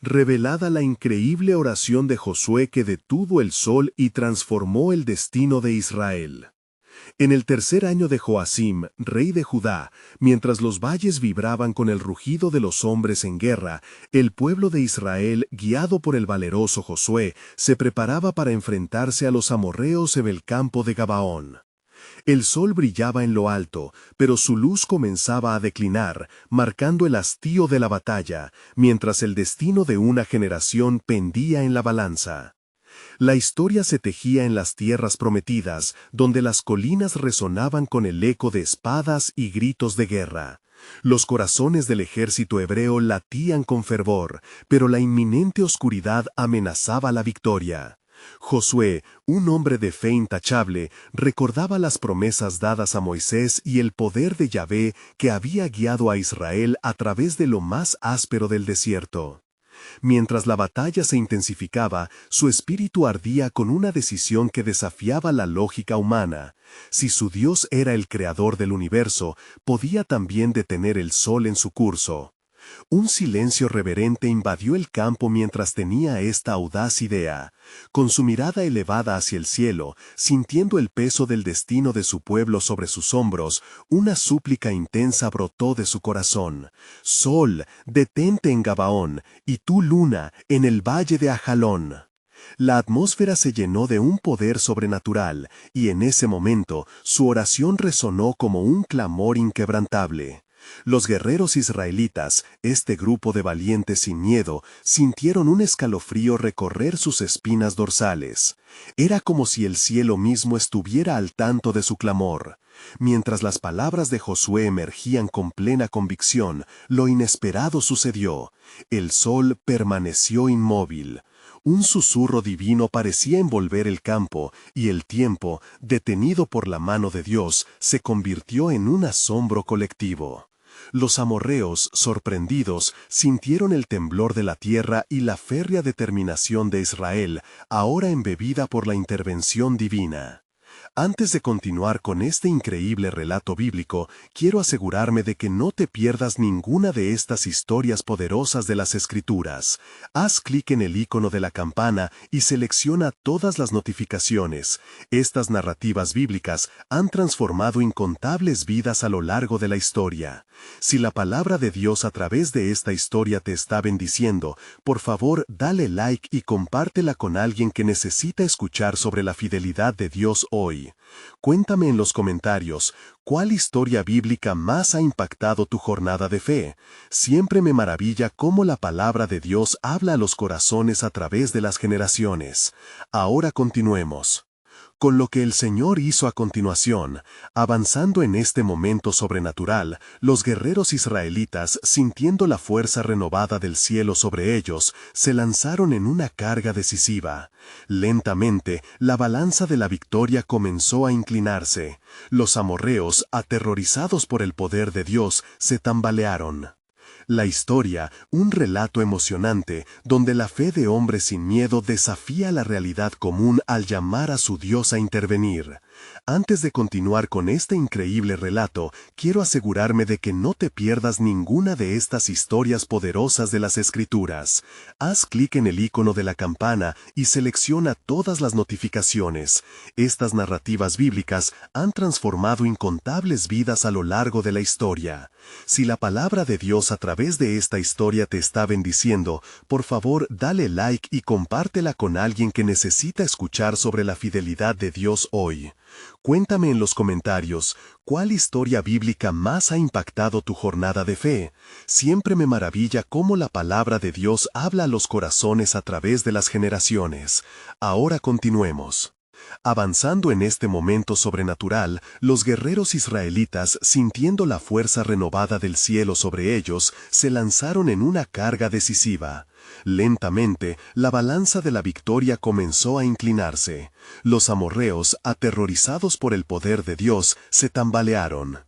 revelada la increíble oración de Josué que detuvo el sol y transformó el destino de Israel. En el tercer año de Joacim, rey de Judá, mientras los valles vibraban con el rugido de los hombres en guerra, el pueblo de Israel, guiado por el valeroso Josué, se preparaba para enfrentarse a los amorreos en el campo de Gabaón. El sol brillaba en lo alto, pero su luz comenzaba a declinar, marcando el hastío de la batalla, mientras el destino de una generación pendía en la balanza. La historia se tejía en las tierras prometidas, donde las colinas resonaban con el eco de espadas y gritos de guerra. Los corazones del ejército hebreo latían con fervor, pero la inminente oscuridad amenazaba la victoria. Josué, un hombre de fe intachable, recordaba las promesas dadas a Moisés y el poder de Yahvé que había guiado a Israel a través de lo más áspero del desierto. Mientras la batalla se intensificaba, su espíritu ardía con una decisión que desafiaba la lógica humana. Si su Dios era el creador del universo, podía también detener el sol en su curso. Un silencio reverente invadió el campo mientras tenía esta audaz idea. Con su mirada elevada hacia el cielo, sintiendo el peso del destino de su pueblo sobre sus hombros, una súplica intensa brotó de su corazón. Sol, detente en Gabaón, y tú, luna, en el valle de Ajalón. La atmósfera se llenó de un poder sobrenatural, y en ese momento su oración resonó como un clamor inquebrantable. Los guerreros israelitas, este grupo de valientes sin miedo, sintieron un escalofrío recorrer sus espinas dorsales. Era como si el cielo mismo estuviera al tanto de su clamor. Mientras las palabras de Josué emergían con plena convicción, lo inesperado sucedió. El sol permaneció inmóvil. Un susurro divino parecía envolver el campo, y el tiempo, detenido por la mano de Dios, se convirtió en un asombro colectivo. Los amorreos, sorprendidos, sintieron el temblor de la tierra y la férrea determinación de Israel, ahora embebida por la intervención divina. Antes de continuar con este increíble relato bíblico, quiero asegurarme de que no te pierdas ninguna de estas historias poderosas de las Escrituras. Haz clic en el icono de la campana y selecciona todas las notificaciones. Estas narrativas bíblicas han transformado incontables vidas a lo largo de la historia. Si la palabra de Dios a través de esta historia te está bendiciendo, por favor dale like y compártela con alguien que necesita escuchar sobre la fidelidad de Dios hoy. Cuéntame en los comentarios, ¿cuál historia bíblica más ha impactado tu jornada de fe? Siempre me maravilla cómo la palabra de Dios habla a los corazones a través de las generaciones. Ahora continuemos. Con lo que el Señor hizo a continuación, avanzando en este momento sobrenatural, los guerreros israelitas, sintiendo la fuerza renovada del cielo sobre ellos, se lanzaron en una carga decisiva. Lentamente, la balanza de la victoria comenzó a inclinarse. Los amorreos, aterrorizados por el poder de Dios, se tambalearon. La historia, un relato emocionante, donde la fe de hombres sin miedo desafía la realidad común al llamar a su Dios a intervenir. Antes de continuar con este increíble relato, quiero asegurarme de que no te pierdas ninguna de estas historias poderosas de las Escrituras. Haz clic en el icono de la campana y selecciona todas las notificaciones. Estas narrativas bíblicas han transformado incontables vidas a lo largo de la historia. Si la palabra de Dios a través de esta historia te está bendiciendo, por favor dale like y compártela con alguien que necesita escuchar sobre la fidelidad de Dios hoy. Cuéntame en los comentarios, ¿cuál historia bíblica más ha impactado tu jornada de fe? Siempre me maravilla cómo la palabra de Dios habla a los corazones a través de las generaciones. Ahora continuemos. Avanzando en este momento sobrenatural, los guerreros israelitas, sintiendo la fuerza renovada del cielo sobre ellos, se lanzaron en una carga decisiva. Lentamente, la balanza de la victoria comenzó a inclinarse. Los amorreos, aterrorizados por el poder de Dios, se tambalearon,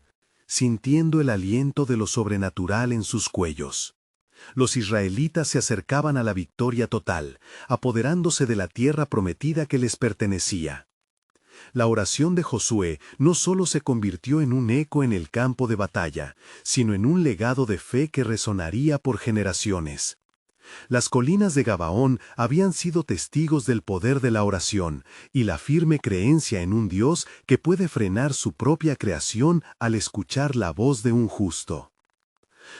sintiendo el aliento de lo sobrenatural en sus cuellos. Los israelitas se acercaban a la victoria total, apoderándose de la tierra prometida que les pertenecía. La oración de Josué no solo se convirtió en un eco en el campo de batalla, sino en un legado de fe que resonaría por generaciones. Las colinas de Gabaón habían sido testigos del poder de la oración y la firme creencia en un Dios que puede frenar su propia creación al escuchar la voz de un justo.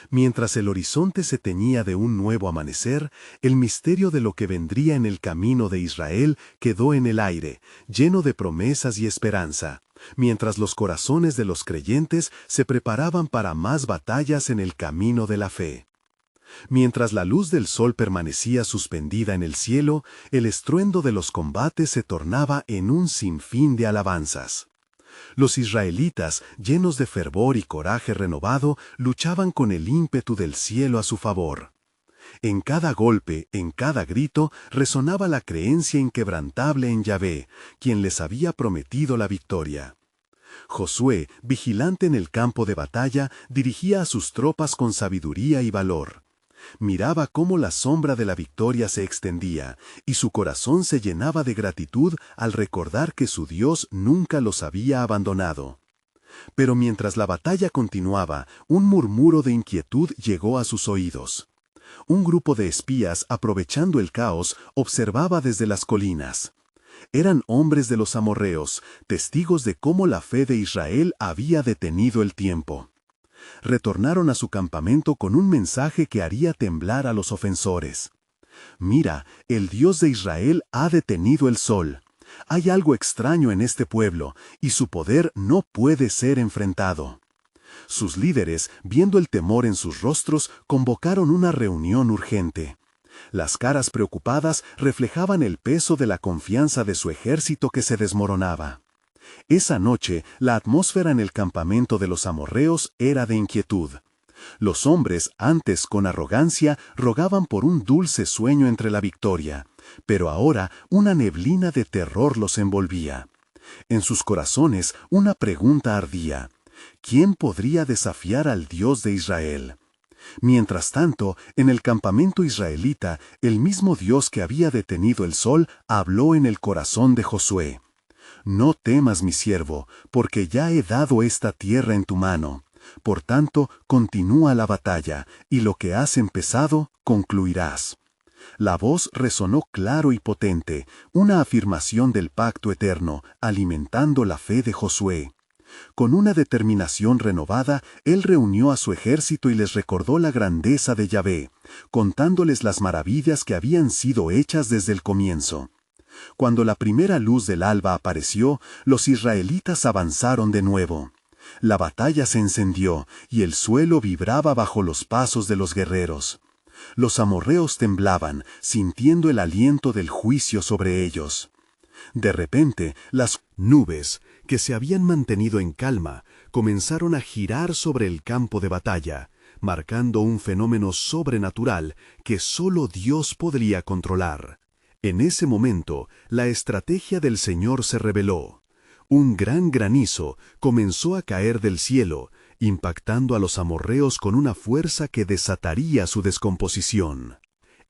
Mientras el horizonte se teñía de un nuevo amanecer, el misterio de lo que vendría en el camino de Israel quedó en el aire, lleno de promesas y esperanza, mientras los corazones de los creyentes se preparaban para más batallas en el camino de la fe. Mientras la luz del sol permanecía suspendida en el cielo, el estruendo de los combates se tornaba en un sinfín de alabanzas. Los israelitas, llenos de fervor y coraje renovado, luchaban con el ímpetu del cielo a su favor. En cada golpe, en cada grito, resonaba la creencia inquebrantable en Yahvé, quien les había prometido la victoria. Josué, vigilante en el campo de batalla, dirigía a sus tropas con sabiduría y valor. Miraba cómo la sombra de la victoria se extendía, y su corazón se llenaba de gratitud al recordar que su Dios nunca los había abandonado. Pero mientras la batalla continuaba, un murmuro de inquietud llegó a sus oídos. Un grupo de espías, aprovechando el caos, observaba desde las colinas. Eran hombres de los amorreos, testigos de cómo la fe de Israel había detenido el tiempo. Retornaron a su campamento con un mensaje que haría temblar a los ofensores. «Mira, el Dios de Israel ha detenido el sol. Hay algo extraño en este pueblo, y su poder no puede ser enfrentado». Sus líderes, viendo el temor en sus rostros, convocaron una reunión urgente. Las caras preocupadas reflejaban el peso de la confianza de su ejército que se desmoronaba. Esa noche, la atmósfera en el campamento de los amorreos era de inquietud. Los hombres, antes con arrogancia, rogaban por un dulce sueño entre la victoria, pero ahora una neblina de terror los envolvía. En sus corazones una pregunta ardía: ¿quién podría desafiar al Dios de Israel? Mientras tanto, en el campamento israelita, el mismo Dios que había detenido el sol habló en el corazón de Josué. «No temas, mi siervo, porque ya he dado esta tierra en tu mano. Por tanto, continúa la batalla, y lo que has empezado, concluirás». La voz resonó claro y potente, una afirmación del pacto eterno, alimentando la fe de Josué. Con una determinación renovada, él reunió a su ejército y les recordó la grandeza de Yahvé, contándoles las maravillas que habían sido hechas desde el comienzo. Cuando la primera luz del alba apareció, los israelitas avanzaron de nuevo. La batalla se encendió y el suelo vibraba bajo los pasos de los guerreros. Los amorreos temblaban, sintiendo el aliento del juicio sobre ellos. De repente, las nubes, que se habían mantenido en calma, comenzaron a girar sobre el campo de batalla, marcando un fenómeno sobrenatural que solo Dios podría controlar. En ese momento, la estrategia del Señor se reveló. Un gran granizo comenzó a caer del cielo, impactando a los amorreos con una fuerza que desataría su descomposición.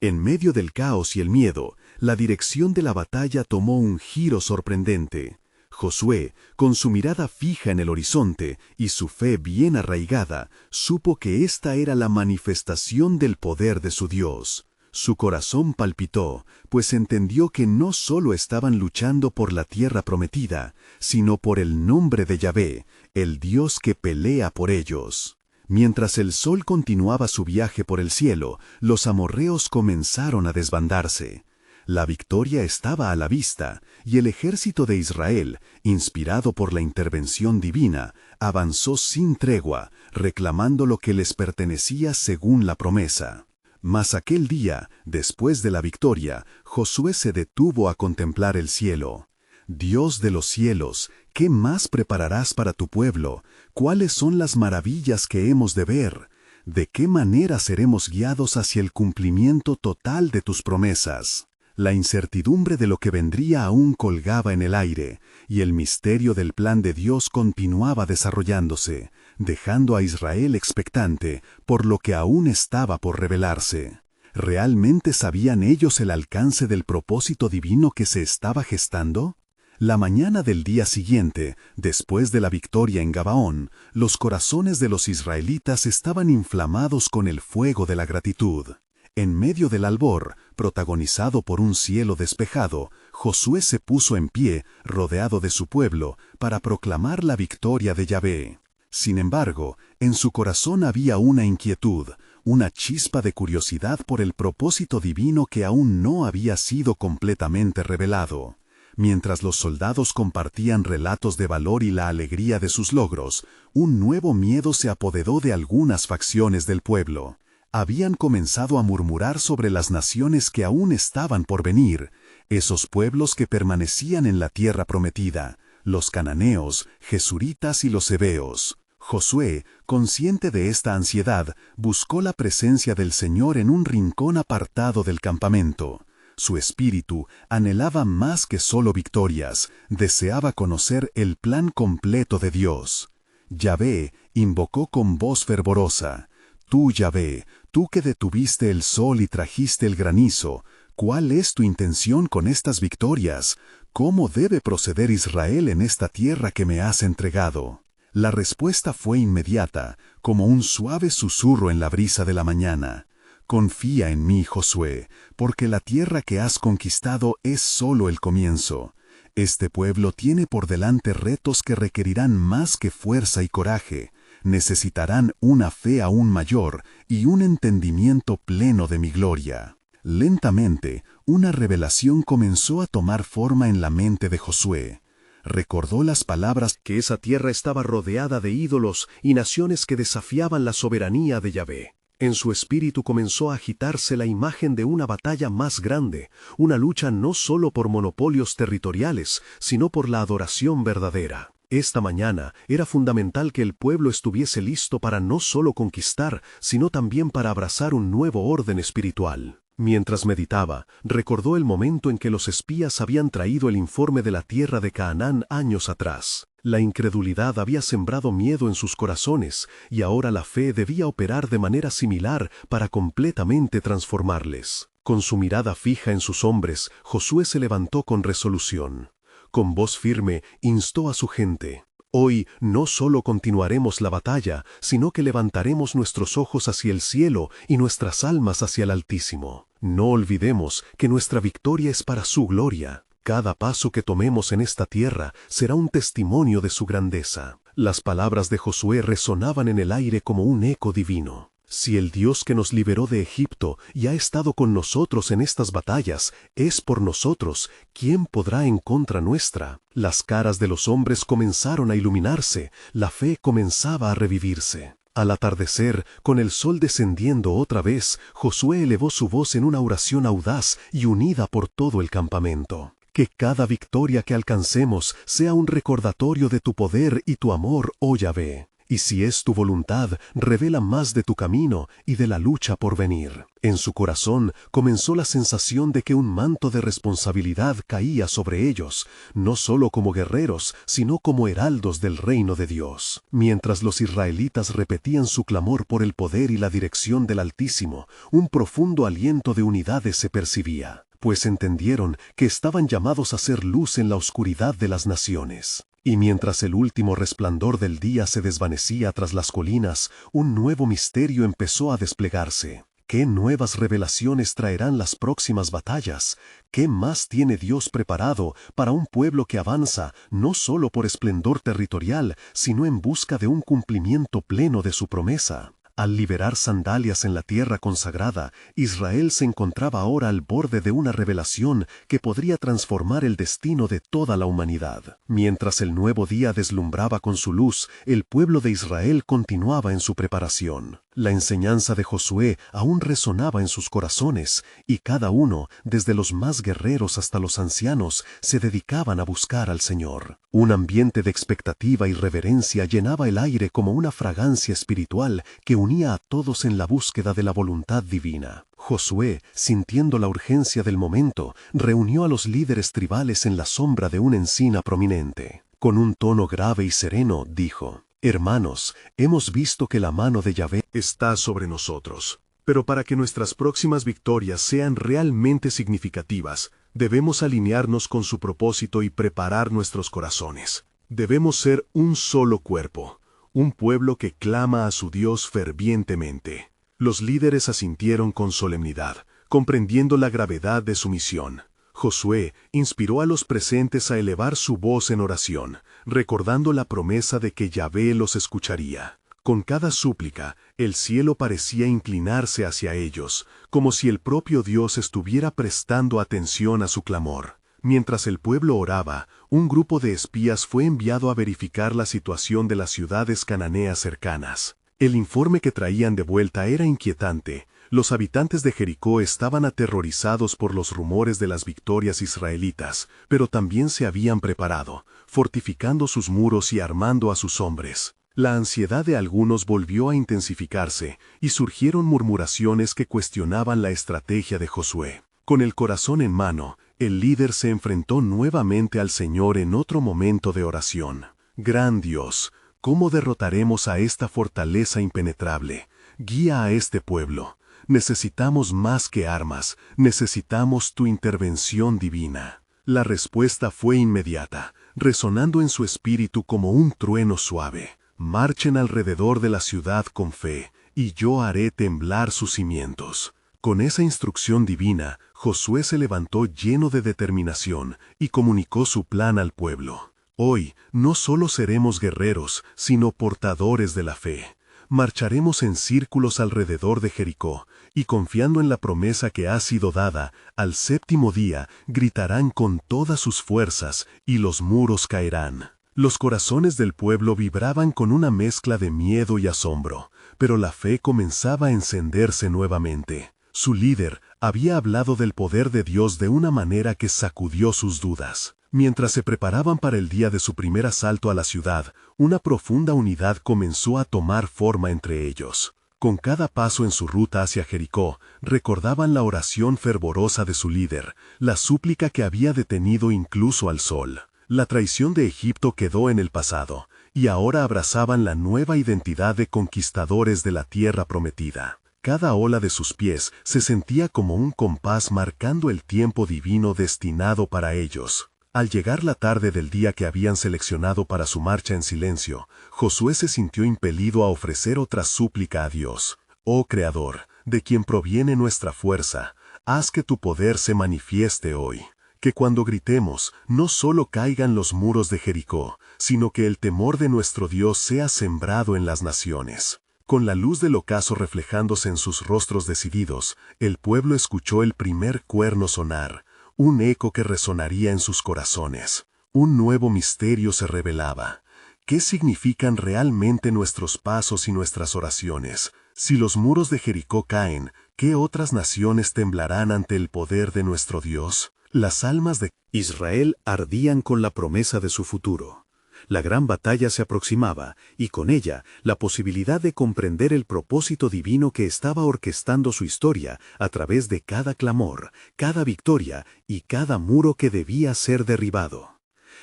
En medio del caos y el miedo, la dirección de la batalla tomó un giro sorprendente. Josué, con su mirada fija en el horizonte y su fe bien arraigada, supo que esta era la manifestación del poder de su Dios. Su corazón palpitó, pues entendió que no solo estaban luchando por la tierra prometida, sino por el nombre de Yahvé, el Dios que pelea por ellos. Mientras el sol continuaba su viaje por el cielo, los amorreos comenzaron a desbandarse. La victoria estaba a la vista, y el ejército de Israel, inspirado por la intervención divina, avanzó sin tregua, reclamando lo que les pertenecía según la promesa. Mas aquel día, después de la victoria, Josué se detuvo a contemplar el cielo. «Dios de los cielos, ¿qué más prepararás para tu pueblo? ¿Cuáles son las maravillas que hemos de ver? ¿De qué manera seremos guiados hacia el cumplimiento total de tus promesas?» La incertidumbre de lo que vendría aún colgaba en el aire, y el misterio del plan de Dios continuaba desarrollándose, dejando a Israel expectante por lo que aún estaba por revelarse. ¿Realmente sabían ellos el alcance del propósito divino que se estaba gestando? La mañana del día siguiente, después de la victoria en Gabaón, los corazones de los israelitas estaban inflamados con el fuego de la gratitud. En medio del albor, protagonizado por un cielo despejado, Josué se puso en pie, rodeado de su pueblo, para proclamar la victoria de Yahvé. Sin embargo, en su corazón había una inquietud, una chispa de curiosidad por el propósito divino que aún no había sido completamente revelado. Mientras los soldados compartían relatos de valor y la alegría de sus logros, un nuevo miedo se apoderó de algunas facciones del pueblo. Habían comenzado a murmurar sobre las naciones que aún estaban por venir, esos pueblos que permanecían en la tierra prometida, los cananeos, gesuritas y los heveos. Josué, consciente de esta ansiedad, buscó la presencia del Señor en un rincón apartado del campamento. Su espíritu anhelaba más que solo victorias, deseaba conocer el plan completo de Dios. Yahvé invocó con voz fervorosa: «Tú, Yahvé, tú que detuviste el sol y trajiste el granizo, ¿cuál es tu intención con estas victorias? ¿Cómo debe proceder Israel en esta tierra que me has entregado?» La respuesta fue inmediata, como un suave susurro en la brisa de la mañana. «Confía en mí, Josué, porque la tierra que has conquistado es solo el comienzo. Este pueblo tiene por delante retos que requerirán más que fuerza y coraje. Necesitarán una fe aún mayor y un entendimiento pleno de mi gloria». Lentamente, una revelación comenzó a tomar forma en la mente de Josué. Recordó las palabras que esa tierra estaba rodeada de ídolos y naciones que desafiaban la soberanía de Yahvé. En su espíritu comenzó a agitarse la imagen de una batalla más grande, una lucha no solo por monopolios territoriales, sino por la adoración verdadera. Esta mañana era fundamental que el pueblo estuviese listo para no solo conquistar, sino también para abrazar un nuevo orden espiritual. Mientras meditaba, recordó el momento en que los espías habían traído el informe de la tierra de Canaán años atrás. La incredulidad había sembrado miedo en sus corazones, y ahora la fe debía operar de manera similar para completamente transformarles. Con su mirada fija en sus hombres, Josué se levantó con resolución. Con voz firme, instó a su gente: «Hoy no solo continuaremos la batalla, sino que levantaremos nuestros ojos hacia el cielo y nuestras almas hacia el Altísimo. No olvidemos que nuestra victoria es para su gloria. Cada paso que tomemos en esta tierra será un testimonio de su grandeza». Las palabras de Josué resonaban en el aire como un eco divino. Si el Dios que nos liberó de Egipto y ha estado con nosotros en estas batallas es por nosotros, ¿quién podrá en contra nuestra? Las caras de los hombres comenzaron a iluminarse, la fe comenzaba a revivirse. Al atardecer, con el sol descendiendo otra vez, Josué elevó su voz en una oración audaz y unida por todo el campamento. Que cada victoria que alcancemos sea un recordatorio de tu poder y tu amor, oh Yahvé. Y si es tu voluntad, revela más de tu camino y de la lucha por venir. En su corazón comenzó la sensación de que un manto de responsabilidad caía sobre ellos, no solo como guerreros, sino como heraldos del reino de Dios. Mientras los israelitas repetían su clamor por el poder y la dirección del Altísimo, un profundo aliento de unidad se percibía, pues entendieron que estaban llamados a ser luz en la oscuridad de las naciones. Y mientras el último resplandor del día se desvanecía tras las colinas, un nuevo misterio empezó a desplegarse. ¿Qué nuevas revelaciones traerán las próximas batallas? ¿Qué más tiene Dios preparado para un pueblo que avanza no solo por esplendor territorial, sino en busca de un cumplimiento pleno de su promesa? Al liberar sandalias en la tierra consagrada, Israel se encontraba ahora al borde de una revelación que podría transformar el destino de toda la humanidad. Mientras el nuevo día deslumbraba con su luz, el pueblo de Israel continuaba en su preparación. La enseñanza de Josué aún resonaba en sus corazones, y cada uno, desde los más guerreros hasta los ancianos, se dedicaban a buscar al Señor. Un ambiente de expectativa y reverencia llenaba el aire como una fragancia espiritual que unía a todos en la búsqueda de la voluntad divina. Josué, sintiendo la urgencia del momento, reunió a los líderes tribales en la sombra de una encina prominente. Con un tono grave y sereno, dijo: «Hermanos, hemos visto que la mano de Yahvé está sobre nosotros. Pero para que nuestras próximas victorias sean realmente significativas, debemos alinearnos con su propósito y preparar nuestros corazones. Debemos ser un solo cuerpo, un pueblo que clama a su Dios fervientemente. Los líderes asintieron con solemnidad, comprendiendo la gravedad de su misión. Josué inspiró a los presentes a elevar su voz en oración, recordando la promesa de que Yahvé los escucharía. Con cada súplica, el cielo parecía inclinarse hacia ellos, como si el propio Dios estuviera prestando atención a su clamor. Mientras el pueblo oraba, un grupo de espías fue enviado a verificar la situación de las ciudades cananeas cercanas. El informe que traían de vuelta era inquietante. Los habitantes de Jericó estaban aterrorizados por los rumores de las victorias israelitas, pero también se habían preparado, fortificando sus muros y armando a sus hombres. La ansiedad de algunos volvió a intensificarse, y surgieron murmuraciones que cuestionaban la estrategia de Josué. Con el corazón en mano, el líder se enfrentó nuevamente al Señor en otro momento de oración. Gran Dios, ¿cómo derrotaremos a esta fortaleza impenetrable? Guía a este pueblo. Necesitamos más que armas, necesitamos tu intervención divina. La respuesta fue inmediata, resonando en su espíritu como un trueno suave. Marchen alrededor de la ciudad con fe, y yo haré temblar sus cimientos. Con esa instrucción divina, Josué se levantó lleno de determinación y comunicó su plan al pueblo. Hoy, no solo seremos guerreros, sino portadores de la fe. Marcharemos en círculos alrededor de Jericó, y confiando en la promesa que ha sido dada, al séptimo día gritarán con todas sus fuerzas, y los muros caerán. Los corazones del pueblo vibraban con una mezcla de miedo y asombro, pero la fe comenzaba a encenderse nuevamente. Su líder había hablado del poder de Dios de una manera que sacudió sus dudas. Mientras se preparaban para el día de su primer asalto a la ciudad, una profunda unidad comenzó a tomar forma entre ellos. Con cada paso en su ruta hacia Jericó, recordaban la oración fervorosa de su líder, la súplica que había detenido incluso al sol. La traición de Egipto quedó en el pasado, y ahora abrazaban la nueva identidad de conquistadores de la tierra prometida. Cada ola de sus pies se sentía como un compás marcando el tiempo divino destinado para ellos. Al llegar la tarde del día que habían seleccionado para su marcha en silencio, Josué se sintió impelido a ofrecer otra súplica a Dios. Oh Creador, de quien proviene nuestra fuerza, haz que tu poder se manifieste hoy. Que cuando gritemos, no solo caigan los muros de Jericó, sino que el temor de nuestro Dios sea sembrado en las naciones. Con la luz del ocaso reflejándose en sus rostros decididos, el pueblo escuchó el primer cuerno sonar, un eco que resonaría en sus corazones. Un nuevo misterio se revelaba. ¿Qué significan realmente nuestros pasos y nuestras oraciones? Si los muros de Jericó caen, ¿qué otras naciones temblarán ante el poder de nuestro Dios? Las almas de Israel ardían con la promesa de su futuro. La gran batalla se aproximaba, y con ella la posibilidad de comprender el propósito divino que estaba orquestando su historia a través de cada clamor, cada victoria y cada muro que debía ser derribado.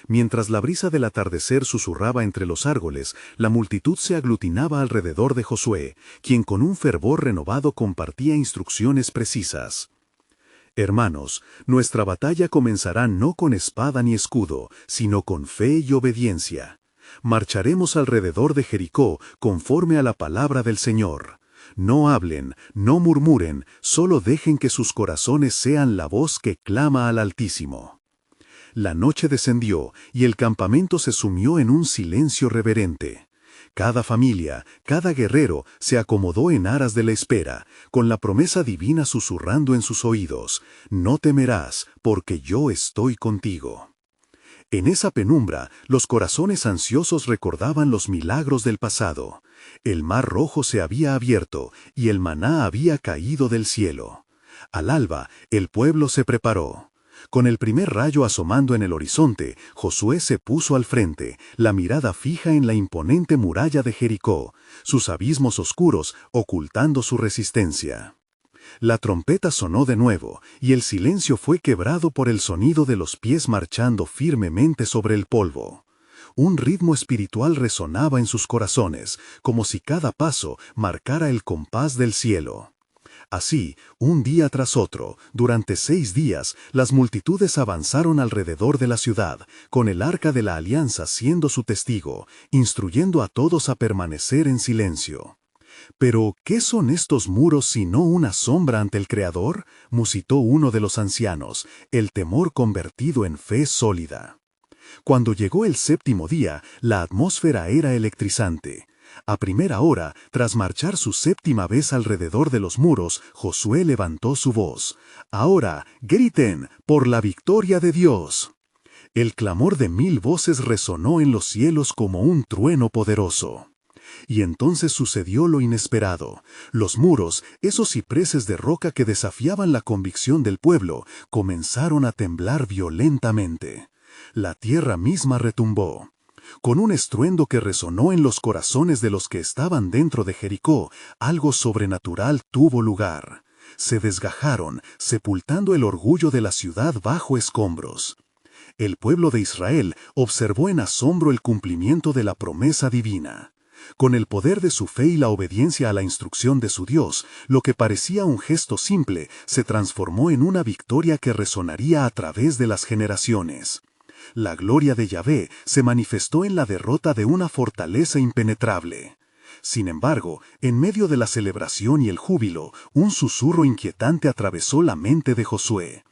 Mientras la brisa del atardecer susurraba entre los árboles, la multitud se aglutinaba alrededor de Josué, quien con un fervor renovado compartía instrucciones precisas. Hermanos, nuestra batalla comenzará no con espada ni escudo, sino con fe y obediencia. Marcharemos alrededor de Jericó conforme a la palabra del Señor. No hablen, no murmuren, solo dejen que sus corazones sean la voz que clama al Altísimo. La noche descendió y el campamento se sumió en un silencio reverente. Cada familia, cada guerrero se acomodó en aras de la espera, con la promesa divina susurrando en sus oídos: no temerás, porque yo estoy contigo. En esa penumbra, los corazones ansiosos recordaban los milagros del pasado. El mar rojo se había abierto y el maná había caído del cielo. Al alba, el pueblo se preparó. Con el primer rayo asomando en el horizonte, Josué se puso al frente, la mirada fija en la imponente muralla de Jericó, sus abismos oscuros ocultando su resistencia. La trompeta sonó de nuevo, y el silencio fue quebrado por el sonido de los pies marchando firmemente sobre el polvo. Un ritmo espiritual resonaba en sus corazones, como si cada paso marcara el compás del cielo. Así, un día tras otro, durante 6 días, las multitudes avanzaron alrededor de la ciudad, con el Arca de la Alianza siendo su testigo, instruyendo a todos a permanecer en silencio. «¿Pero qué son estos muros sino una sombra ante el Creador?», musitó uno de los ancianos, el temor convertido en fe sólida. Cuando llegó el séptimo día, la atmósfera era electrizante. A primera hora, tras marchar su séptima vez alrededor de los muros, Josué levantó su voz. «Ahora, griten, por la victoria de Dios». El clamor de 1000 voces resonó en los cielos como un trueno poderoso. Y entonces sucedió lo inesperado. Los muros, esos cipreses de roca que desafiaban la convicción del pueblo, comenzaron a temblar violentamente. La tierra misma retumbó. Con un estruendo que resonó en los corazones de los que estaban dentro de Jericó, algo sobrenatural tuvo lugar. Se desgajaron, sepultando el orgullo de la ciudad bajo escombros. El pueblo de Israel observó en asombro el cumplimiento de la promesa divina. Con el poder de su fe y la obediencia a la instrucción de su Dios, lo que parecía un gesto simple se transformó en una victoria que resonaría a través de las generaciones. La gloria de Yahvé se manifestó en la derrota de una fortaleza impenetrable. Sin embargo, en medio de la celebración y el júbilo, un susurro inquietante atravesó la mente de Josué.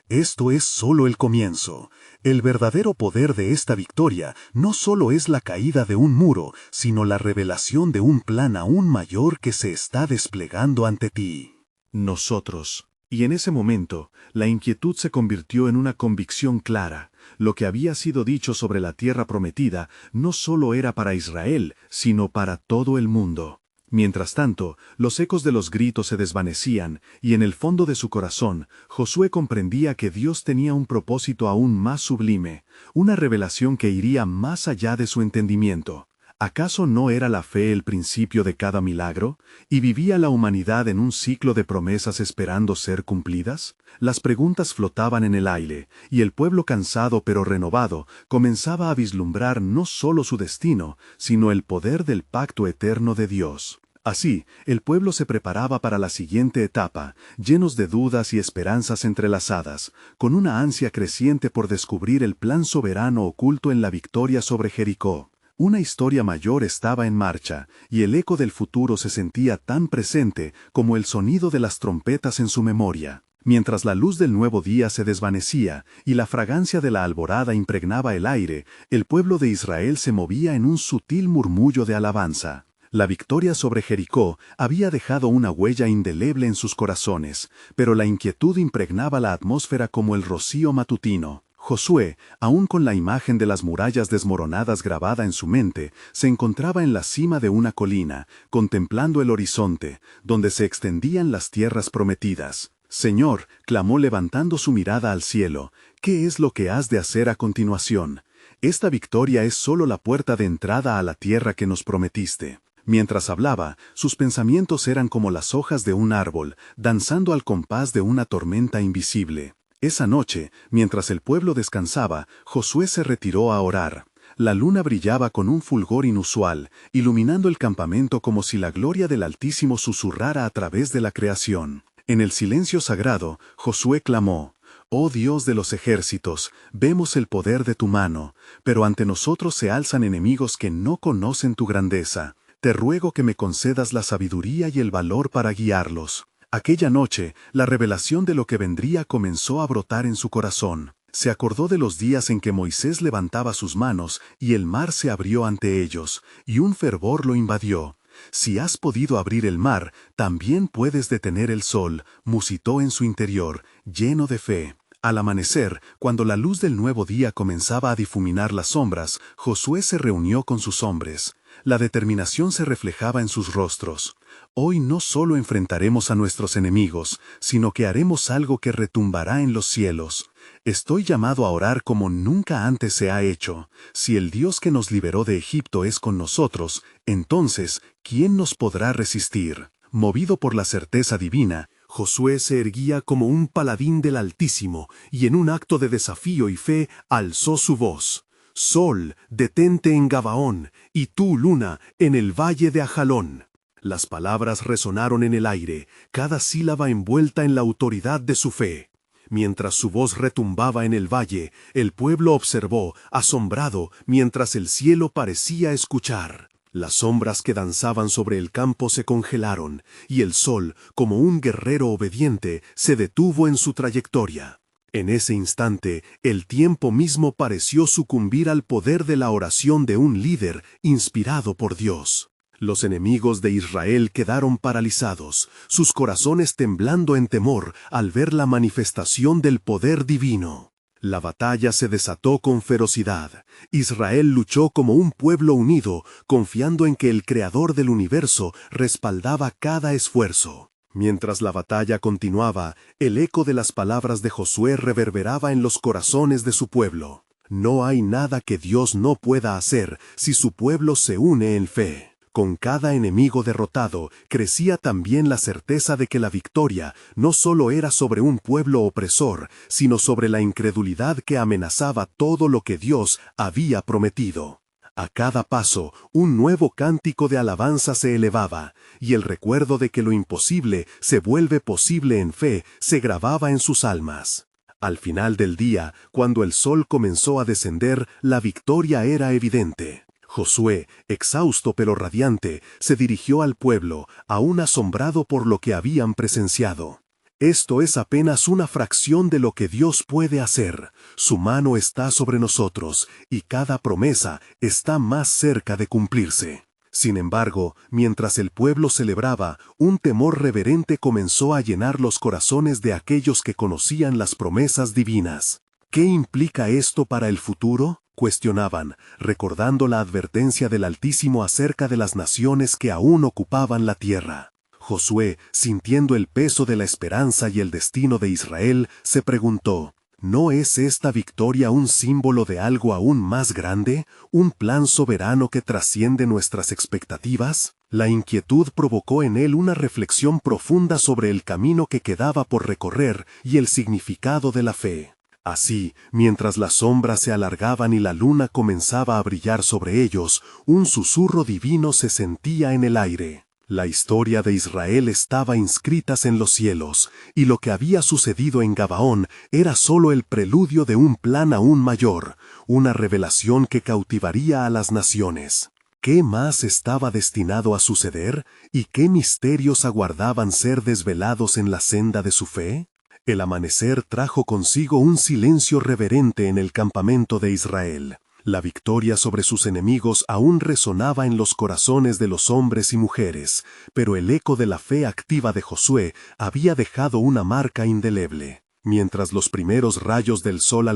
Esto es solo el comienzo. El verdadero poder de esta victoria no solo es la caída de un muro, sino la revelación de un plan aún mayor que se está desplegando ante ti. Nosotros. Y en ese momento, la inquietud se convirtió en una convicción clara. Lo que había sido dicho sobre la tierra prometida no solo era para Israel, sino para todo el mundo. Mientras tanto, los ecos de los gritos se desvanecían, y en el fondo de su corazón, Josué comprendía que Dios tenía un propósito aún más sublime, una revelación que iría más allá de su entendimiento. ¿Acaso no era la fe el principio de cada milagro? ¿Y vivía la humanidad en un ciclo de promesas esperando ser cumplidas? Las preguntas flotaban en el aire, y el pueblo cansado pero renovado comenzaba a vislumbrar no solo su destino, sino el poder del pacto eterno de Dios. Así, el pueblo se preparaba para la siguiente etapa, llenos de dudas y esperanzas entrelazadas, con una ansia creciente por descubrir el plan soberano oculto en la victoria sobre Jericó. Una historia mayor estaba en marcha, y el eco del futuro se sentía tan presente como el sonido de las trompetas en su memoria. Mientras la luz del nuevo día se desvanecía y la fragancia de la alborada impregnaba el aire, el pueblo de Israel se movía en un sutil murmullo de alabanza. La victoria sobre Jericó había dejado una huella indeleble en sus corazones, pero la inquietud impregnaba la atmósfera como el rocío matutino. Josué, aún con la imagen de las murallas desmoronadas grabada en su mente, se encontraba en la cima de una colina, contemplando el horizonte, donde se extendían las tierras prometidas. «Señor», clamó levantando su mirada al cielo, «¿qué es lo que has de hacer a continuación? Esta victoria es solo la puerta de entrada a la tierra que nos prometiste». Mientras hablaba, sus pensamientos eran como las hojas de un árbol, danzando al compás de una tormenta invisible. Esa noche, mientras el pueblo descansaba, Josué se retiró a orar. La luna brillaba con un fulgor inusual, iluminando el campamento como si la gloria del Altísimo susurrara a través de la creación. En el silencio sagrado, Josué clamó: «Oh Dios de los ejércitos, vemos el poder de tu mano, pero ante nosotros se alzan enemigos que no conocen tu grandeza. Te ruego que me concedas la sabiduría y el valor para guiarlos». Aquella noche, la revelación de lo que vendría comenzó a brotar en su corazón. Se acordó de los días en que Moisés levantaba sus manos y el mar se abrió ante ellos, y un fervor lo invadió. «Si has podido abrir el mar, también puedes detener el sol», musitó en su interior, lleno de fe. Al amanecer, cuando la luz del nuevo día comenzaba a difuminar las sombras, Josué se reunió con sus hombres. La determinación se reflejaba en sus rostros. «Hoy no solo enfrentaremos a nuestros enemigos, sino que haremos algo que retumbará en los cielos. Estoy llamado a orar como nunca antes se ha hecho. Si el Dios que nos liberó de Egipto es con nosotros, entonces, ¿quién nos podrá resistir?». Movido por la certeza divina, Josué se erguía como un paladín del Altísimo, y en un acto de desafío y fe alzó su voz: «Sol, detente en Gabaón, y tú, luna, en el valle de Ajalón». Las palabras resonaron en el aire, cada sílaba envuelta en la autoridad de su fe. Mientras su voz retumbaba en el valle, el pueblo observó, asombrado, mientras el cielo parecía escuchar. Las sombras que danzaban sobre el campo se congelaron, y el sol, como un guerrero obediente, se detuvo en su trayectoria. En ese instante, el tiempo mismo pareció sucumbir al poder de la oración de un líder inspirado por Dios. Los enemigos de Israel quedaron paralizados, sus corazones temblando en temor al ver la manifestación del poder divino. La batalla se desató con ferocidad. Israel luchó como un pueblo unido, confiando en que el Creador del universo respaldaba cada esfuerzo. Mientras la batalla continuaba, el eco de las palabras de Josué reverberaba en los corazones de su pueblo. No hay nada que Dios no pueda hacer si su pueblo se une en fe. Con cada enemigo derrotado, crecía también la certeza de que la victoria no solo era sobre un pueblo opresor, sino sobre la incredulidad que amenazaba todo lo que Dios había prometido. A cada paso, un nuevo cántico de alabanza se elevaba, y el recuerdo de que lo imposible se vuelve posible en fe se grababa en sus almas. Al final del día, cuando el sol comenzó a descender, la victoria era evidente. Josué, exhausto pero radiante, se dirigió al pueblo, aún asombrado por lo que habían presenciado. Esto es apenas una fracción de lo que Dios puede hacer. Su mano está sobre nosotros, y cada promesa está más cerca de cumplirse. Sin embargo, mientras el pueblo celebraba, un temor reverente comenzó a llenar los corazones de aquellos que conocían las promesas divinas. ¿Qué implica esto para el futuro?, cuestionaban, recordando la advertencia del Altísimo acerca de las naciones que aún ocupaban la tierra. Josué, sintiendo el peso de la esperanza y el destino de Israel, se preguntó, ¿no es esta victoria un símbolo de algo aún más grande, un plan soberano que trasciende nuestras expectativas? La inquietud provocó en él una reflexión profunda sobre el camino que quedaba por recorrer y el significado de la fe. Así, mientras las sombras se alargaban y la luna comenzaba a brillar sobre ellos, un susurro divino se sentía en el aire. La historia de Israel estaba inscrita en los cielos, y lo que había sucedido en Gabaón era solo el preludio de un plan aún mayor, una revelación que cautivaría a las naciones. ¿Qué más estaba destinado a suceder, y qué misterios aguardaban ser desvelados en la senda de su fe? El amanecer trajo consigo un silencio reverente en el campamento de Israel. La victoria sobre sus enemigos aún resonaba en los corazones de los hombres y mujeres, pero el eco de la fe activa de Josué había dejado una marca indeleble. Mientras los primeros rayos del sol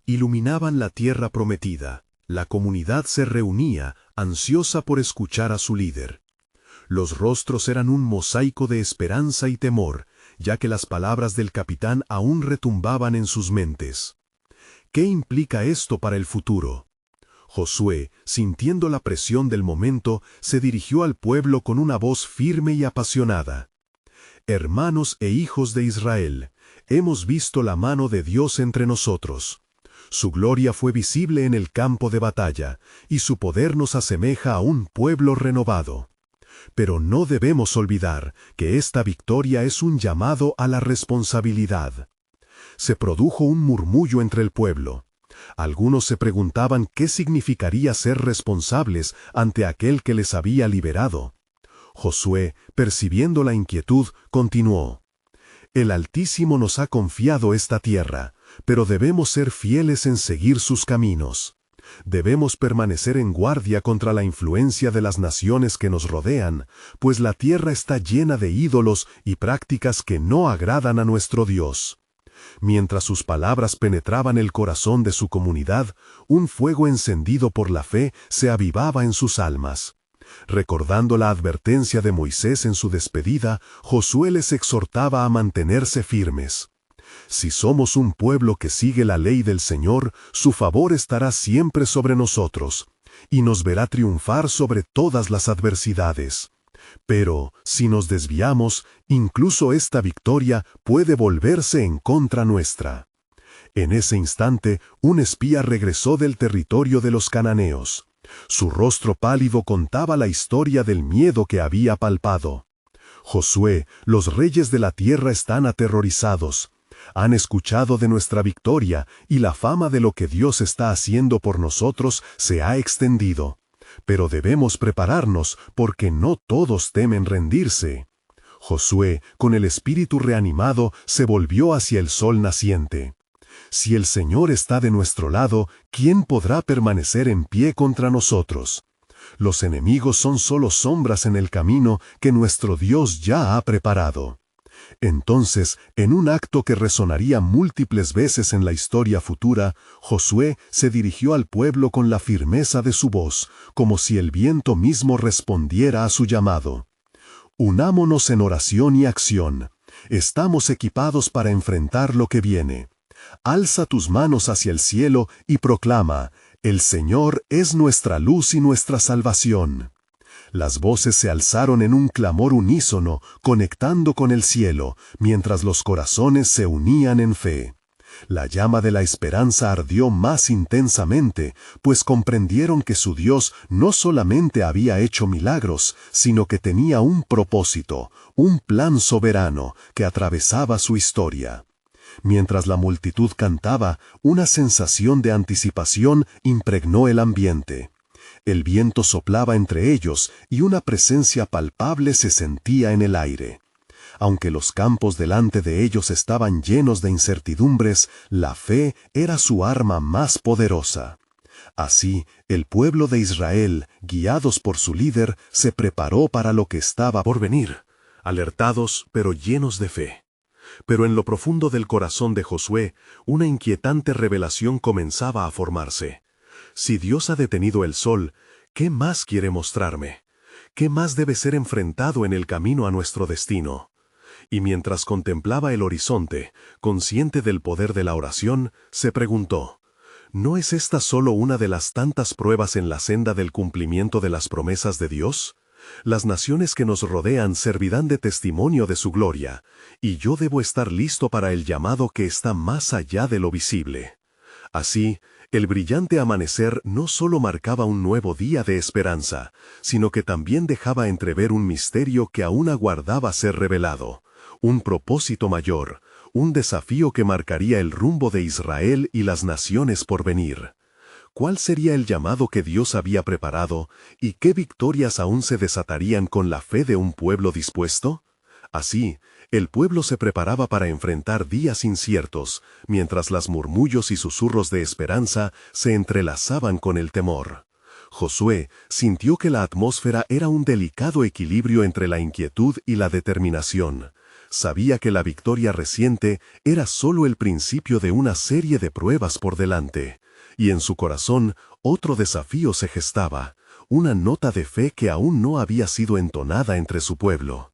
iluminaban la tierra prometida, la comunidad se reunía, ansiosa por escuchar a su líder. Los rostros eran un mosaico de esperanza y temor, ya que las palabras del capitán aún retumbaban en sus mentes. ¿Qué implica esto para el futuro? Josué, sintiendo la presión del momento, se dirigió al pueblo con una voz firme y apasionada. Hermanos e hijos de Israel, hemos visto la mano de Dios entre nosotros. Su gloria fue visible en el campo de batalla, y su poder nos asemeja a un pueblo renovado. Pero no debemos olvidar que esta victoria es un llamado a la responsabilidad. Se produjo un murmullo entre el pueblo. Algunos se preguntaban qué significaría ser responsables ante aquel que les había liberado. Josué, percibiendo la inquietud, continuó: El Altísimo nos ha confiado esta tierra, pero debemos ser fieles en seguir sus caminos. Debemos permanecer en guardia contra la influencia de las naciones que nos rodean, pues la tierra está llena de ídolos y prácticas que no agradan a nuestro Dios. Mientras sus palabras penetraban el corazón de su comunidad, un fuego encendido por la fe se avivaba en sus almas. Recordando la advertencia de Moisés en su despedida, Josué les exhortaba a mantenerse firmes. Si somos un pueblo que sigue la ley del Señor, su favor estará siempre sobre nosotros, y nos verá triunfar sobre todas las adversidades. Pero, si nos desviamos, incluso esta victoria puede volverse en contra nuestra. En ese instante, un espía regresó del territorio de los cananeos. Su rostro pálido contaba la historia del miedo que había palpado. Josué, los reyes de la tierra están aterrorizados. Han escuchado de nuestra victoria, y la fama de lo que Dios está haciendo por nosotros se ha extendido. Pero debemos prepararnos porque no todos temen rendirse. Josué, con el espíritu reanimado, se volvió hacia el sol naciente. Si el Señor está de nuestro lado, ¿quién podrá permanecer en pie contra nosotros? Los enemigos son solo sombras en el camino que nuestro Dios ya ha preparado. Entonces, en un acto que resonaría múltiples veces en la historia futura, Josué se dirigió al pueblo con la firmeza de su voz, como si el viento mismo respondiera a su llamado. Unámonos en oración y acción. Estamos equipados para enfrentar lo que viene. Alza tus manos hacia el cielo y proclama: el Señor es nuestra luz y nuestra salvación. Las voces se alzaron en un clamor unísono, conectando con el cielo, mientras los corazones se unían en fe. La llama de la esperanza ardió más intensamente, pues comprendieron que su Dios no solamente había hecho milagros, sino que tenía un propósito, un plan soberano que atravesaba su historia. Mientras la multitud cantaba, una sensación de anticipación impregnó el ambiente. El viento soplaba entre ellos y una presencia palpable se sentía en el aire. Aunque los campos delante de ellos estaban llenos de incertidumbres, la fe era su arma más poderosa. Así, el pueblo de Israel, guiados por su líder, se preparó para lo que estaba por venir, alertados pero llenos de fe. Pero en lo profundo del corazón de Josué, una inquietante revelación comenzaba a formarse. Si Dios ha detenido el sol, ¿qué más quiere mostrarme? ¿Qué más debe ser enfrentado en el camino a nuestro destino? Y mientras contemplaba el horizonte, consciente del poder de la oración, se preguntó: ¿no es esta solo una de las tantas pruebas en la senda del cumplimiento de las promesas de Dios? Las naciones que nos rodean servirán de testimonio de su gloria, y yo debo estar listo para el llamado que está más allá de lo visible. Así, el brillante amanecer no solo marcaba un nuevo día de esperanza, sino que también dejaba entrever un misterio que aún aguardaba ser revelado, un propósito mayor, un desafío que marcaría el rumbo de Israel y las naciones por venir. ¿Cuál sería el llamado que Dios había preparado y qué victorias aún se desatarían con la fe de un pueblo dispuesto? Así, el pueblo se preparaba para enfrentar días inciertos, mientras las murmullos y susurros de esperanza se entrelazaban con el temor. Josué sintió que la atmósfera era un delicado equilibrio entre la inquietud y la determinación. Sabía que la victoria reciente era solo el principio de una serie de pruebas por delante, y en su corazón otro desafío se gestaba, una nota de fe que aún no había sido entonada entre su pueblo.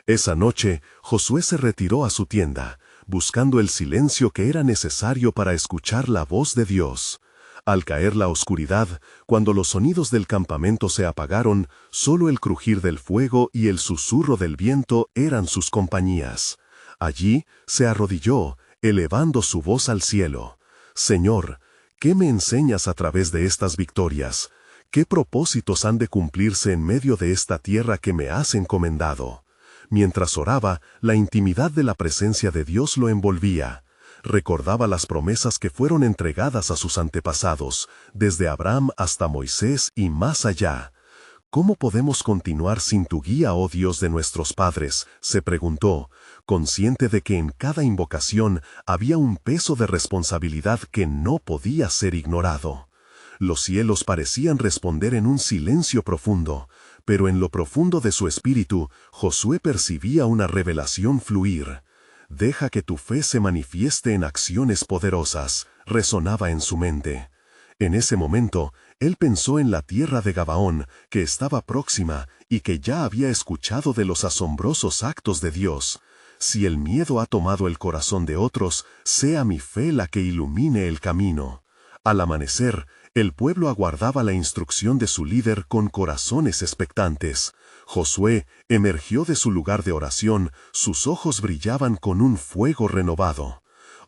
Esa noche, Josué se retiró a su tienda, buscando el silencio que era necesario para escuchar la voz de Dios. Al caer la oscuridad, cuando los sonidos del campamento se apagaron, solo el crujir del fuego y el susurro del viento eran sus compañías. Allí se arrodilló, elevando su voz al cielo. Señor, ¿qué me enseñas a través de estas victorias? ¿Qué propósitos han de cumplirse en medio de esta tierra que me has encomendado? Mientras oraba, la intimidad de la presencia de Dios lo envolvía. Recordaba las promesas que fueron entregadas a sus antepasados, desde Abraham hasta Moisés y más allá. ¿Cómo podemos continuar sin tu guía, oh Dios de nuestros padres?, se preguntó, consciente de que en cada invocación había un peso de responsabilidad que no podía ser ignorado. Los cielos parecían responder en un silencio profundo, pero en lo profundo de su espíritu, Josué percibía una revelación fluir. «Deja que tu fe se manifieste en acciones poderosas», resonaba en su mente. En ese momento, él pensó en la tierra de Gabaón, que estaba próxima y que ya había escuchado de los asombrosos actos de Dios. Si el miedo ha tomado el corazón de otros, sea mi fe la que ilumine el camino. Al amanecer, el pueblo aguardaba la instrucción de su líder con corazones expectantes. Josué emergió de su lugar de oración, sus ojos brillaban con un fuego renovado.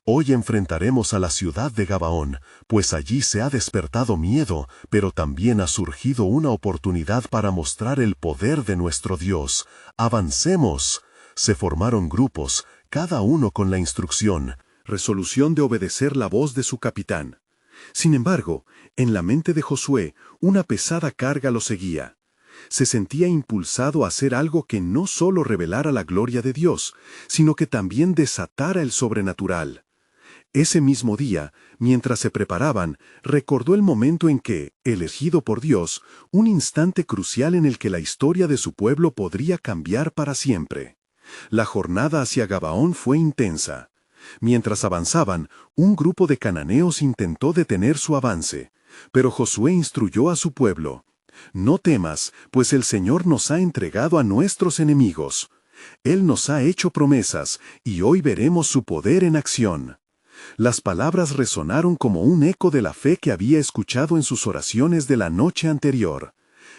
Hoy enfrentaremos a la ciudad de Gabaón, pues allí se ha despertado miedo, pero también ha surgido una oportunidad para mostrar el poder de nuestro Dios. ¡Avancemos! Se formaron grupos, cada uno con la instrucción, resolución de obedecer la voz de su capitán. Sin embargo, en la mente de Josué, una pesada carga lo seguía. Se sentía impulsado a hacer algo que no solo revelara la gloria de Dios, sino que también desatara el sobrenatural. Ese mismo día, mientras se preparaban, recordó el momento en que, elegido por Dios, un instante crucial en el que la historia de su pueblo podría cambiar para siempre. La jornada hacia Gabaón fue intensa. Mientras avanzaban, un grupo de cananeos intentó detener su avance, pero Josué instruyó a su pueblo: «No temas, pues el Señor nos ha entregado a nuestros enemigos. Él nos ha hecho promesas, y hoy veremos su poder en acción». Las palabras resonaron como un eco de la fe que había escuchado en sus oraciones de la noche anterior.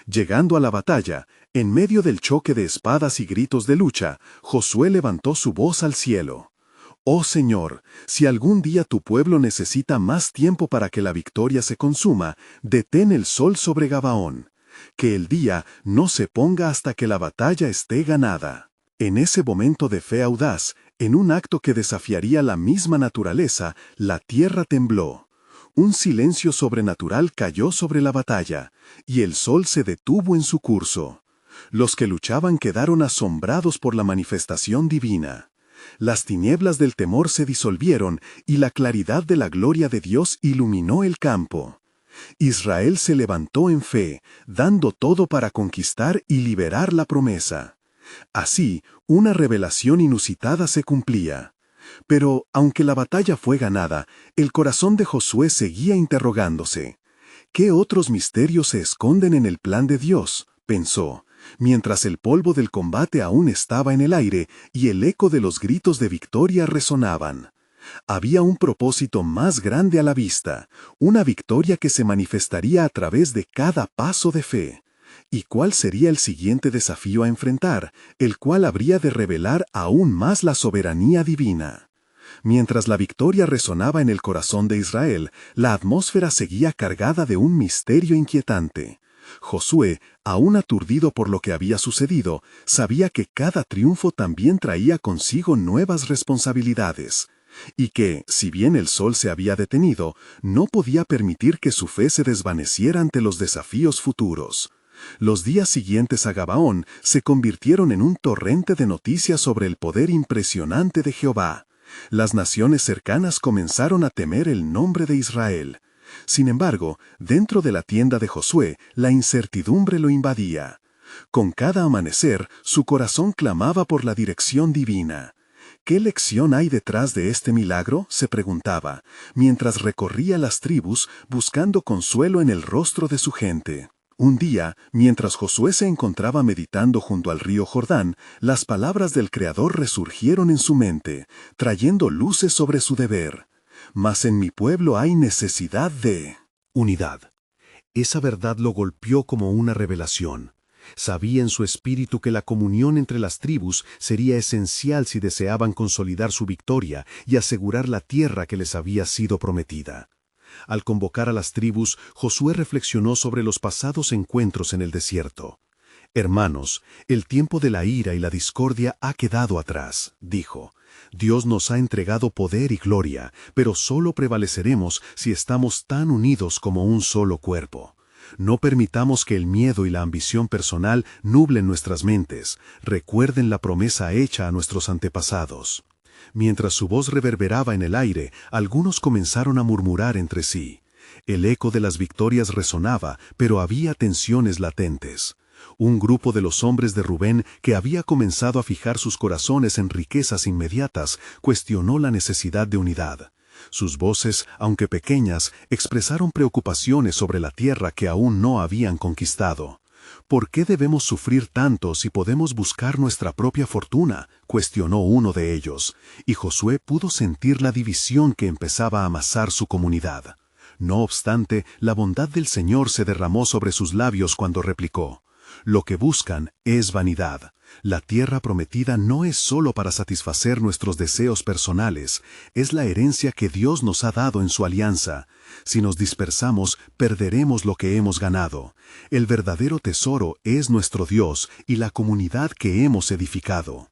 Llegando a la batalla, en medio del choque de espadas y gritos de lucha, Josué levantó su voz al cielo. «Oh Señor, si algún día tu pueblo necesita más tiempo para que la victoria se consuma, detén el sol sobre Gabaón. Que el día no se ponga hasta que la batalla esté ganada». En ese momento de fe audaz, en un acto que desafiaría la misma naturaleza, la tierra tembló. Un silencio sobrenatural cayó sobre la batalla, y el sol se detuvo en su curso. Los que luchaban quedaron asombrados por la manifestación divina. Las tinieblas del temor se disolvieron y la claridad de la gloria de Dios iluminó el campo. Israel se levantó en fe, dando todo para conquistar y liberar la promesa. Así, una revelación inusitada se cumplía. Pero, aunque la batalla fue ganada, el corazón de Josué seguía interrogándose. ¿Qué otros misterios se esconden en el plan de Dios?, pensó, mientras el polvo del combate aún estaba en el aire y el eco de los gritos de victoria resonaban. Había un propósito más grande a la vista, una victoria que se manifestaría a través de cada paso de fe. ¿Y cuál sería el siguiente desafío a enfrentar, el cual habría de revelar aún más la soberanía divina? Mientras la victoria resonaba en el corazón de Israel, la atmósfera seguía cargada de un misterio inquietante. Josué, aún aturdido por lo que había sucedido, sabía que cada triunfo también traía consigo nuevas responsabilidades, y que, si bien el sol se había detenido, no podía permitir que su fe se desvaneciera ante los desafíos futuros. Los días siguientes a Gabaón se convirtieron en un torrente de noticias sobre el poder impresionante de Jehová. Las naciones cercanas comenzaron a temer el nombre de Israel. Sin embargo, dentro de la tienda de Josué, la incertidumbre lo invadía. Con cada amanecer, su corazón clamaba por la dirección divina. ¿Qué lección hay detrás de este milagro?, se preguntaba, mientras recorría las tribus buscando consuelo en el rostro de su gente. Un día, mientras Josué se encontraba meditando junto al río Jordán, las palabras del Creador resurgieron en su mente, trayendo luces sobre su deber. «Mas en mi pueblo hay necesidad de unidad». Esa verdad lo golpeó como una revelación. Sabía en su espíritu que la comunión entre las tribus sería esencial si deseaban consolidar su victoria y asegurar la tierra que les había sido prometida. Al convocar a las tribus, Josué reflexionó sobre los pasados encuentros en el desierto. «Hermanos, el tiempo de la ira y la discordia ha quedado atrás», dijo. «Dios nos ha entregado poder y gloria, pero solo prevaleceremos si estamos tan unidos como un solo cuerpo. No permitamos que el miedo y la ambición personal nublen nuestras mentes. Recuerden la promesa hecha a nuestros antepasados». Mientras su voz reverberaba en el aire, algunos comenzaron a murmurar entre sí. El eco de las victorias resonaba, pero había tensiones latentes. Un grupo de los hombres de Rubén, que había comenzado a fijar sus corazones en riquezas inmediatas, cuestionó la necesidad de unidad. Sus voces, aunque pequeñas, expresaron preocupaciones sobre la tierra que aún no habían conquistado. «¿Por qué debemos sufrir tanto si podemos buscar nuestra propia fortuna?», cuestionó uno de ellos, y Josué pudo sentir la división que empezaba a amasar su comunidad. No obstante, la bondad del Señor se derramó sobre sus labios cuando replicó: «Lo que buscan es vanidad. La tierra prometida no es solo para satisfacer nuestros deseos personales, es la herencia que Dios nos ha dado en su alianza. Si nos dispersamos, perderemos lo que hemos ganado. El verdadero tesoro es nuestro Dios y la comunidad que hemos edificado».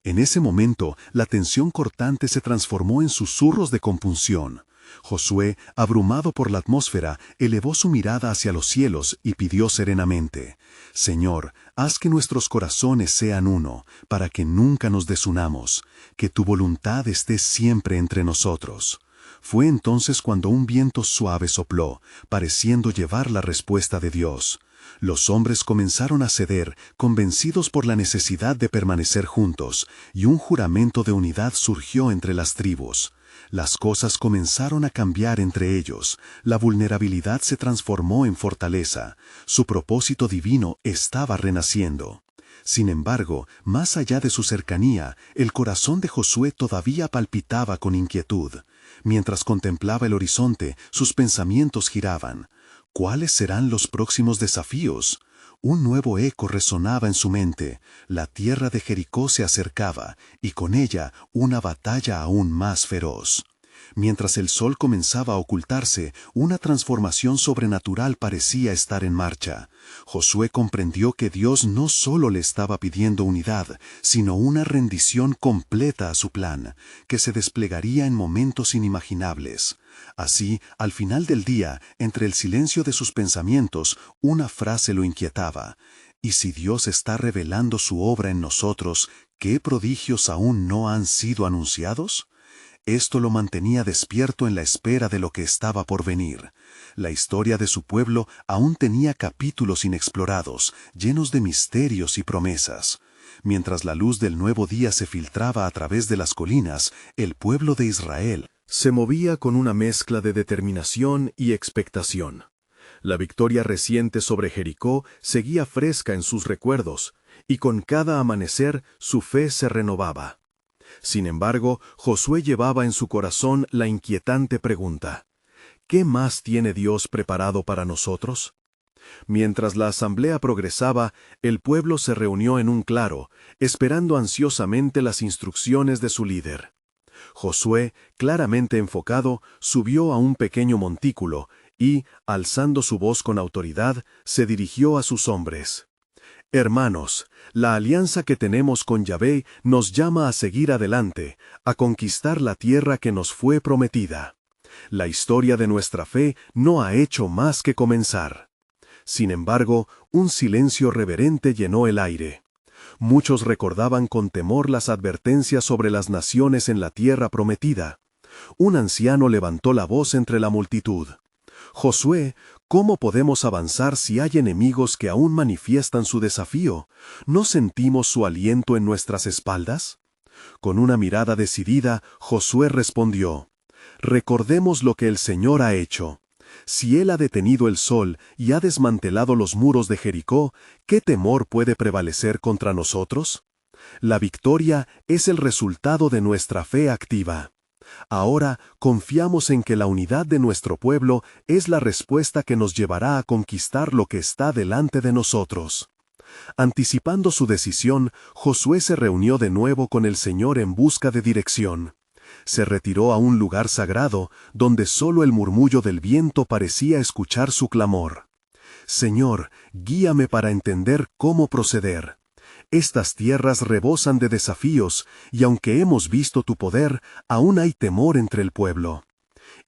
En ese momento, la tensión cortante se transformó en susurros de compunción. Josué, abrumado por la atmósfera, elevó su mirada hacia los cielos y pidió serenamente: Señor, haz que nuestros corazones sean uno, para que nunca nos desunamos, que tu voluntad esté siempre entre nosotros. Fue entonces cuando un viento suave sopló, pareciendo llevar la respuesta de Dios. Los hombres comenzaron a ceder, convencidos por la necesidad de permanecer juntos, y un juramento de unidad surgió entre las tribus. Las cosas comenzaron a cambiar entre ellos, la vulnerabilidad se transformó en fortaleza, su propósito divino estaba renaciendo. Sin embargo, más allá de su cercanía, el corazón de Josué todavía palpitaba con inquietud. Mientras contemplaba el horizonte, sus pensamientos giraban. ¿Cuáles serán los próximos desafíos? Un nuevo eco resonaba en su mente. La tierra de Jericó se acercaba, y con ella una batalla aún más feroz. Mientras el sol comenzaba a ocultarse, una transformación sobrenatural parecía estar en marcha. Josué comprendió que Dios no solo le estaba pidiendo unidad, sino una rendición completa a su plan, que se desplegaría en momentos inimaginables. Así, al final del día, entre el silencio de sus pensamientos, una frase lo inquietaba: ¿y si Dios está revelando su obra en nosotros, qué prodigios aún no han sido anunciados? Esto lo mantenía despierto en la espera de lo que estaba por venir. La historia de su pueblo aún tenía capítulos inexplorados, llenos de misterios y promesas. Mientras la luz del nuevo día se filtraba a través de las colinas, el pueblo de Israel se movía con una mezcla de determinación y expectación. La victoria reciente sobre Jericó seguía fresca en sus recuerdos, y con cada amanecer su fe se renovaba. Sin embargo, Josué llevaba en su corazón la inquietante pregunta: ¿qué más tiene Dios preparado para nosotros? Mientras la asamblea progresaba, el pueblo se reunió en un claro, esperando ansiosamente las instrucciones de su líder. Josué, claramente enfocado, subió a un pequeño montículo y, alzando su voz con autoridad, se dirigió a sus hombres. Hermanos, la alianza que tenemos con Yahvé nos llama a seguir adelante, a conquistar la tierra que nos fue prometida. La historia de nuestra fe no ha hecho más que comenzar. Sin embargo, un silencio reverente llenó el aire. Muchos recordaban con temor las advertencias sobre las naciones en la tierra prometida. Un anciano levantó la voz entre la multitud: Josué, ¿cómo podemos avanzar si hay enemigos que aún manifiestan su desafío? ¿No sentimos su aliento en nuestras espaldas? Con una mirada decidida, Josué respondió: recordemos lo que el Señor ha hecho. Si Él ha detenido el sol y ha desmantelado los muros de Jericó, ¿qué temor puede prevalecer contra nosotros? La victoria es el resultado de nuestra fe activa. Ahora confiamos en que la unidad de nuestro pueblo es la respuesta que nos llevará a conquistar lo que está delante de nosotros. Anticipando su decisión, Josué se reunió de nuevo con el Señor en busca de dirección. Se retiró a un lugar sagrado, donde solo el murmullo del viento parecía escuchar su clamor. Señor, guíame para entender cómo proceder. Estas tierras rebosan de desafíos, y aunque hemos visto tu poder, aún hay temor entre el pueblo.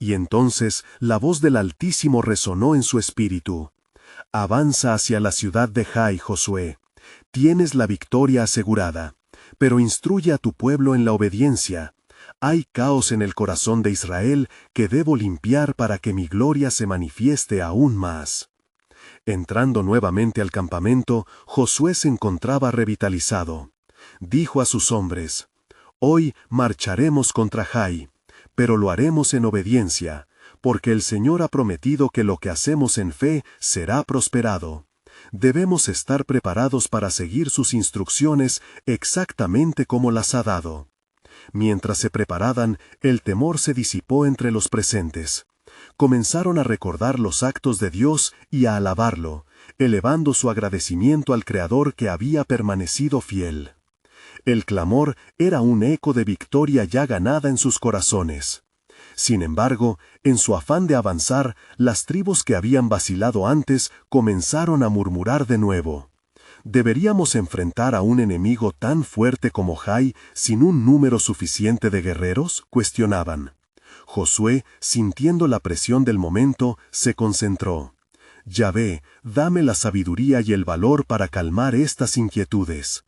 Y entonces la voz del Altísimo resonó en su espíritu: avanza hacia la ciudad de Jai, Josué. Tienes la victoria asegurada, pero instruye a tu pueblo en la obediencia. Hay caos en el corazón de Israel que debo limpiar para que mi gloria se manifieste aún más. Entrando nuevamente al campamento, Josué se encontraba revitalizado. Dijo a sus hombres: hoy marcharemos contra Jai, pero lo haremos en obediencia, porque el Señor ha prometido que lo que hacemos en fe será prosperado. Debemos estar preparados para seguir sus instrucciones exactamente como las ha dado. Mientras se preparaban, el temor se disipó entre los presentes. Comenzaron a recordar los actos de Dios y a alabarlo, elevando su agradecimiento al Creador que había permanecido fiel. El clamor era un eco de victoria ya ganada en sus corazones. Sin embargo, en su afán de avanzar, las tribus que habían vacilado antes comenzaron a murmurar de nuevo. ¿Deberíamos enfrentar a un enemigo tan fuerte como Jai sin un número suficiente de guerreros?, cuestionaban. Josué, sintiendo la presión del momento, se concentró. Yahvé, dame la sabiduría y el valor para calmar estas inquietudes.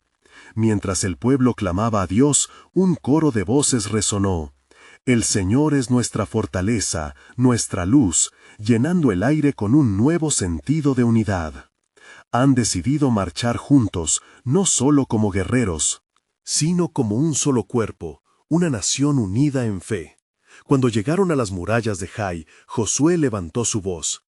Mientras el pueblo clamaba a Dios, un coro de voces resonó. El Señor es nuestra fortaleza, nuestra luz, llenando el aire con un nuevo sentido de unidad. Han decidido marchar juntos, no solo como guerreros, sino como un solo cuerpo, una nación unida en fe. Cuando llegaron a las murallas de Jai, Josué levantó su voz.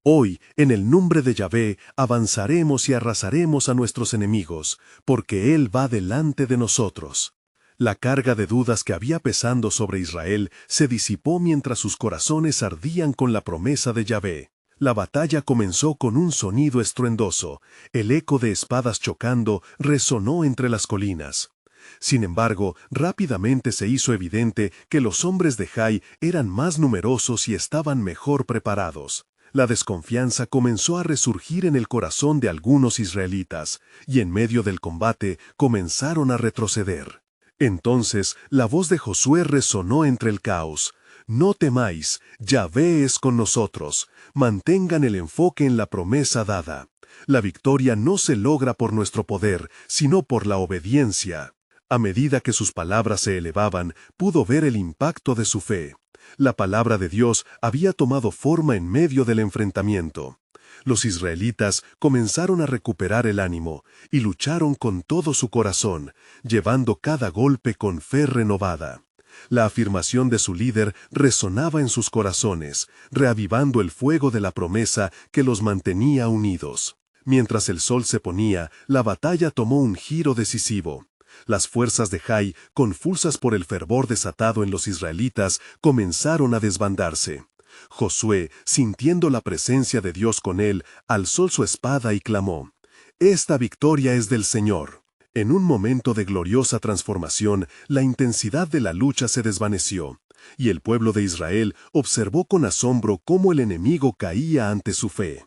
Hoy, en el nombre de Yahvé, avanzaremos y arrasaremos a nuestros enemigos, porque Él va delante de nosotros. La carga de dudas que había pesando sobre Israel se disipó mientras sus corazones ardían con la promesa de Yahvé. La batalla comenzó con un sonido estruendoso. El eco de espadas chocando resonó entre las colinas. Sin embargo, rápidamente se hizo evidente que los hombres de Jai eran más numerosos y estaban mejor preparados. La desconfianza comenzó a resurgir en el corazón de algunos israelitas, y en medio del combate comenzaron a retroceder. Entonces la voz de Josué resonó entre el caos. No temáis, Yahvé es con nosotros. Mantengan el enfoque en la promesa dada. La victoria no se logra por nuestro poder, sino por la obediencia. A medida que sus palabras se elevaban, pudo ver el impacto de su fe. La palabra de Dios había tomado forma en medio del enfrentamiento. Los israelitas comenzaron a recuperar el ánimo y lucharon con todo su corazón, llevando cada golpe con fe renovada. La afirmación de su líder resonaba en sus corazones, reavivando el fuego de la promesa que los mantenía unidos. Mientras el sol se ponía, la batalla tomó un giro decisivo. Las fuerzas de Jai, confusas por el fervor desatado en los israelitas, comenzaron a desbandarse. Josué, sintiendo la presencia de Dios con él, alzó su espada y clamó: «Esta victoria es del Señor». En un momento de gloriosa transformación, la intensidad de la lucha se desvaneció, y el pueblo de Israel observó con asombro cómo el enemigo caía ante su fe.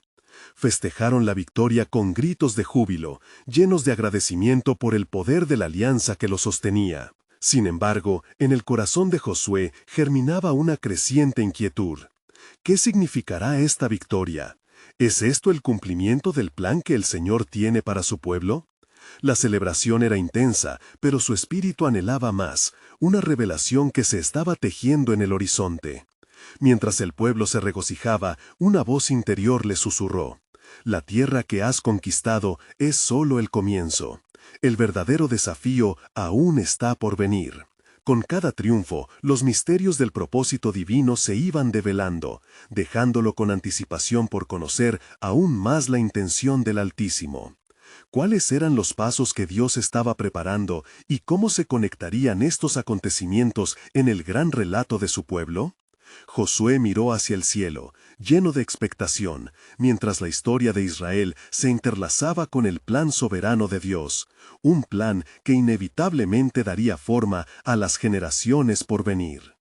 Festejaron la victoria con gritos de júbilo, llenos de agradecimiento por el poder de la alianza que los sostenía. Sin embargo, en el corazón de Josué germinaba una creciente inquietud. ¿Qué significará esta victoria? ¿Es esto el cumplimiento del plan que el Señor tiene para su pueblo? La celebración era intensa, pero su espíritu anhelaba más, una revelación que se estaba tejiendo en el horizonte. Mientras el pueblo se regocijaba, una voz interior le susurró: «La tierra que has conquistado es solo el comienzo. El verdadero desafío aún está por venir». Con cada triunfo, los misterios del propósito divino se iban develando, dejándolo con anticipación por conocer aún más la intención del Altísimo. ¿Cuáles eran los pasos que Dios estaba preparando y cómo se conectarían estos acontecimientos en el gran relato de su pueblo? Josué miró hacia el cielo, lleno de expectación, mientras la historia de Israel se interlazaba con el plan soberano de Dios, un plan que inevitablemente daría forma a las generaciones por venir.